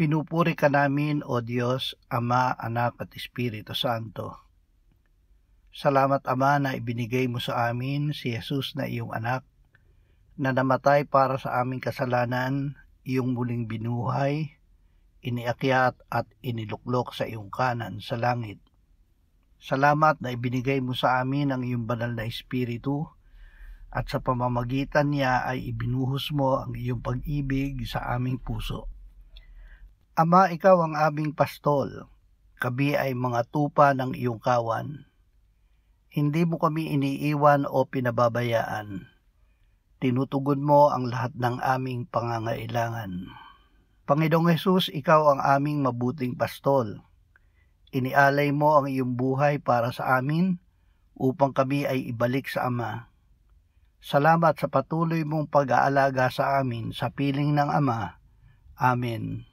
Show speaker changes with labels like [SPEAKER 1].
[SPEAKER 1] Pinupuri ka namin, O Diyos, Ama, Anak at Espiritu Santo. Salamat, Ama, na ibinigay mo sa amin si Jesus na iyong anak, na namatay para sa aming kasalanan, iyong muling binuhay, iniakyat at iniluklok sa iyong kanan sa langit. Salamat na ibinigay mo sa amin ang iyong banal na Espiritu, at sa pamamagitan niya ay ibinuhos mo ang iyong pag-ibig sa aming puso. Ama, ikaw ang aming pastol, kami ay mga tupa ng iyong kawan. Hindi mo kami iniiwan o pinababayaan. Tinutugon mo ang lahat ng aming pangangailangan. Panginoong Hesus, ikaw ang aming mabuting pastol. Inialay mo ang iyong buhay para sa amin upang kami ay ibalik sa Ama. Salamat sa patuloy mong pag-aalaga sa amin sa piling ng Ama. Amen.